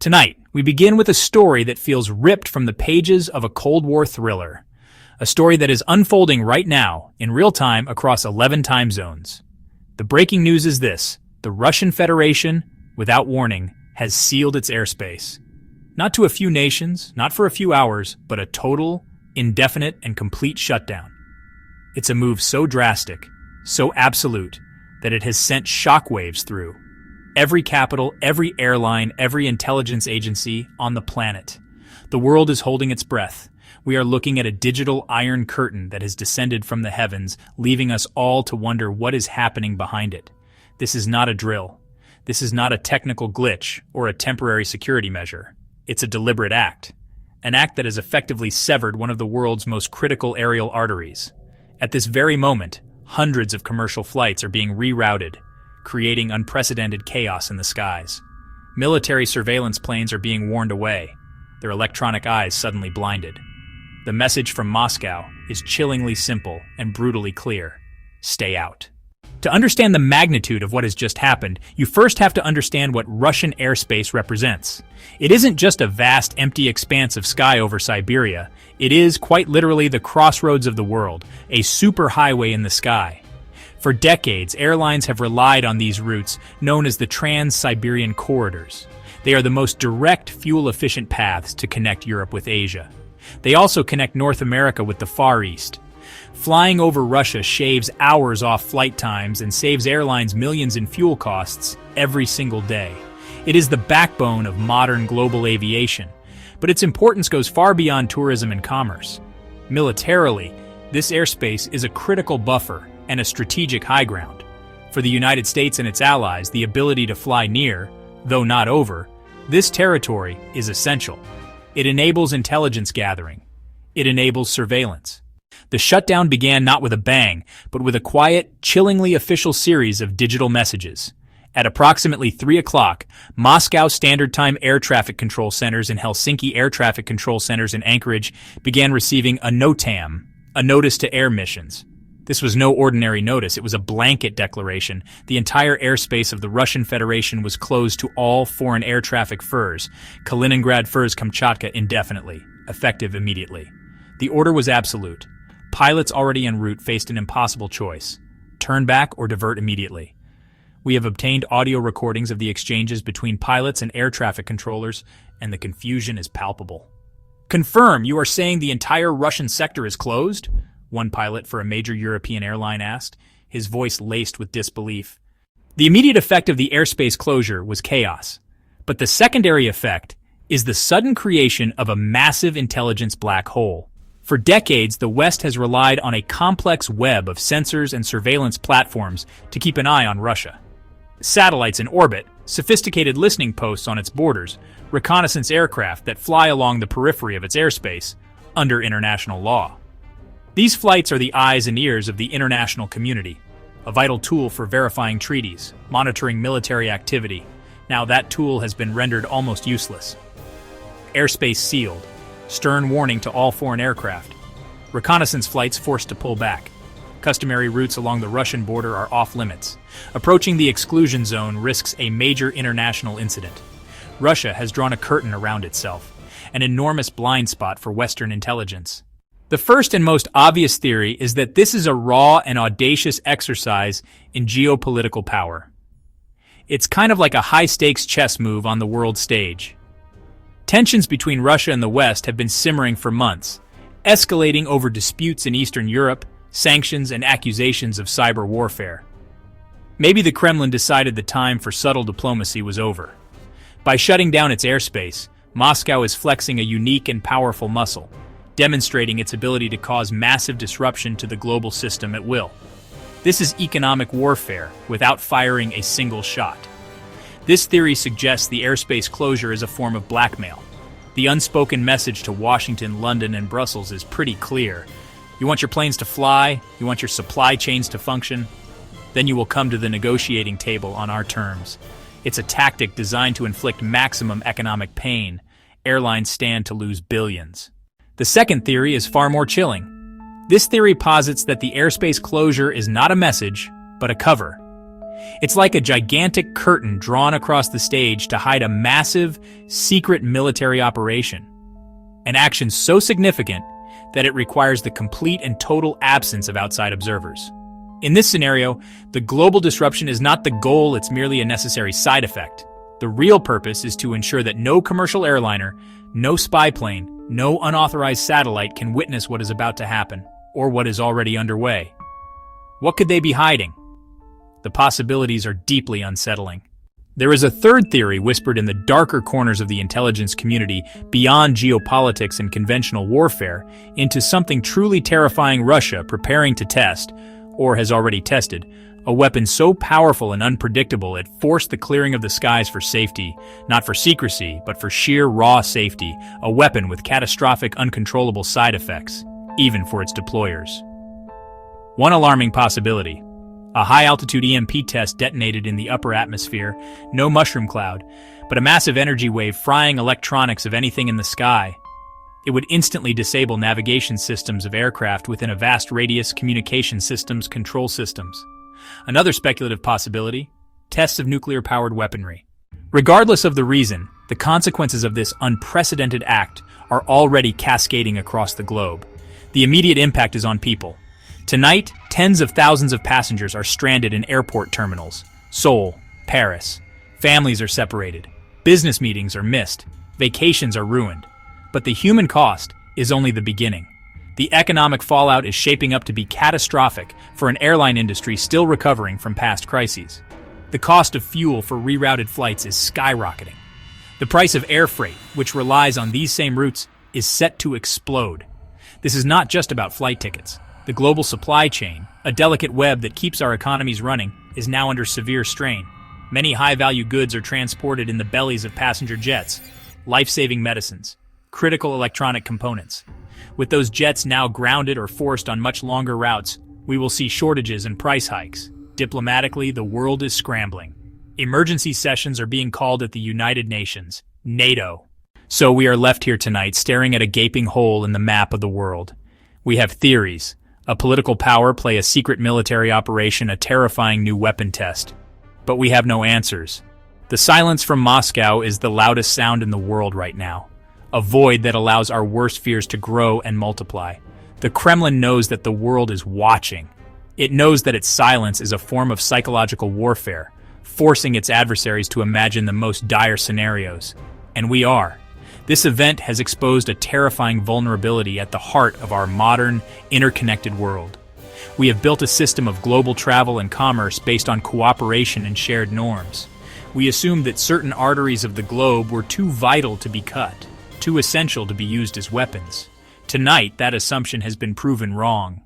Tonight, we begin with a story that feels ripped from the pages of a Cold War thriller. A story that is unfolding right now, in real time across 11 time zones. The breaking news is this: the Russian Federation, without warning, has sealed its airspace. Not to a few nations, not for a few hours, but a total, indefinite, and complete shutdown. It's a move so drastic, so absolute, that it has sent shockwaves through every capital, every airline, every intelligence agency on the planet. The world is holding its breath. We are looking at a digital iron curtain that has descended from the heavens, leaving us all to wonder what is happening behind it. This is not a drill. This is not a technical glitch or a temporary security measure. It's a deliberate act. An act that has effectively severed one of the world's most critical aerial arteries. At this very moment, hundreds of commercial flights are being rerouted, creating unprecedented chaos in the skies. Military surveillance planes are being warned away, their electronic eyes suddenly blinded. The message from Moscow is chillingly simple and brutally clear: stay out. To understand the magnitude of what has just happened, you first have to understand what Russian airspace represents. It isn't just a vast, empty expanse of sky over Siberia. It is, quite literally, the crossroads of the world, a superhighway in the sky. For decades, airlines have relied on these routes, known as the Trans-Siberian Corridors. They are the most direct, fuel-efficient paths to connect Europe with Asia. They also connect North America with the Far East. Flying over Russia shaves hours off flight times and saves airlines millions in fuel costs every single day. It is the backbone of modern global aviation, but its importance goes far beyond tourism and commerce. Militarily, this airspace is a critical buffer and a strategic high ground. For the United States and its allies, the ability to fly near, though not over, this territory is essential. It enables intelligence gathering. It enables surveillance. The shutdown began not with a bang, but with a quiet, chillingly official series of digital messages. At approximately 3 o'clock, Moscow Standard Time air traffic control centers and Helsinki air traffic control centers in Anchorage began receiving a NOTAM, a notice to air missions. This was no ordinary notice, it was a blanket declaration. The entire airspace of the Russian Federation was closed to all foreign air traffic FIRs, Kaliningrad FIRs Kamchatka indefinitely, effective immediately. The order was absolute. Pilots already en route faced an impossible choice: turn back or divert immediately. We have obtained audio recordings of the exchanges between pilots and air traffic controllers, and the confusion is palpable. "Confirm, you are saying the entire Russian sector is closed?" one pilot for a major European airline asked, his voice laced with disbelief. The immediate effect of the airspace closure was chaos, but the secondary effect is the sudden creation of a massive intelligence black hole. For decades, the West has relied on a complex web of sensors and surveillance platforms to keep an eye on Russia. Satellites in orbit, sophisticated listening posts on its borders, reconnaissance aircraft that fly along the periphery of its airspace, under international law. These flights are the eyes and ears of the international community, a vital tool for verifying treaties, monitoring military activity. Now that tool has been rendered almost useless. Airspace sealed. Stern warning to all foreign aircraft. Reconnaissance flights forced to pull back. Customary routes along the Russian border are off limits. Approaching the exclusion zone risks a major international incident. Russia has drawn a curtain around itself, an enormous blind spot for Western intelligence. The first and most obvious theory is that this is a raw and audacious exercise in geopolitical power. It's kind of like a high-stakes chess move on the world stage. Tensions between Russia and the West have been simmering for months, escalating over disputes in Eastern Europe, sanctions, and accusations of cyber warfare. Maybe the Kremlin decided the time for subtle diplomacy was over. By shutting down its airspace, Moscow is flexing a unique and powerful muscle, demonstrating its ability to cause massive disruption to the global system at will. This is economic warfare without firing a single shot. This theory suggests the airspace closure is a form of blackmail. The unspoken message to Washington, London, and Brussels is pretty clear. You want your planes to fly, you want your supply chains to function, then you will come to the negotiating table on our terms. It's a tactic designed to inflict maximum economic pain. Airlines stand to lose billions. The second theory is far more chilling. This theory posits that the airspace closure is not a message, but a cover. It's like a gigantic curtain drawn across the stage to hide a massive, secret military operation. An action so significant that it requires the complete and total absence of outside observers. In this scenario, the global disruption is not the goal, it's merely a necessary side effect. The real purpose is to ensure that no commercial airliner, no spy plane, no unauthorized satellite can witness what is about to happen, or what is already underway. What could they be hiding? The possibilities are deeply unsettling. There is a third theory whispered in the darker corners of the intelligence community beyond geopolitics and conventional warfare into something truly terrifying: Russia preparing to test, or has already tested, a weapon so powerful and unpredictable it forced the clearing of the skies for safety, not for secrecy, but for sheer raw safety, a weapon with catastrophic, uncontrollable side effects, even for its deployers. One alarming possibility: a high-altitude EMP test detonated in the upper atmosphere, no mushroom cloud, but a massive energy wave frying electronics of anything in the sky. It would instantly disable navigation systems of aircraft within a vast radius, communication systems, control systems. Another speculative possibility: tests of nuclear-powered weaponry. Regardless of the reason, the consequences of this unprecedented act are already cascading across the globe. The immediate impact is on people. Tonight, tens of thousands of passengers are stranded in airport terminals. Seoul, Paris. Families are separated. Business meetings are missed. Vacations are ruined. But the human cost is only the beginning. The economic fallout is shaping up to be catastrophic for an airline industry still recovering from past crises. The cost of fuel for rerouted flights is skyrocketing. The price of air freight, which relies on these same routes, is set to explode. This is not just about flight tickets. The global supply chain, a delicate web that keeps our economies running, is now under severe strain. Many high-value goods are transported in the bellies of passenger jets: life-saving medicines, critical electronic components. With those jets now grounded or forced on much longer routes, we will see shortages and price hikes. Diplomatically, the world is scrambling. Emergency sessions are being called at the United Nations, NATO. So we are left here tonight staring at a gaping hole in the map of the world. We have theories: a political power play a secret military operation, a terrifying new weapon test. But we have no answers. The silence from Moscow is the loudest sound in the world right now. A void that allows our worst fears to grow and multiply. The Kremlin knows that the world is watching. It knows that its silence is a form of psychological warfare, forcing its adversaries to imagine the most dire scenarios. And we are. This event has exposed a terrifying vulnerability at the heart of our modern, interconnected world. We have built a system of global travel and commerce based on cooperation and shared norms. We assumed that certain arteries of the globe were too vital to be cut, too essential to be used as weapons. Tonight, that assumption has been proven wrong.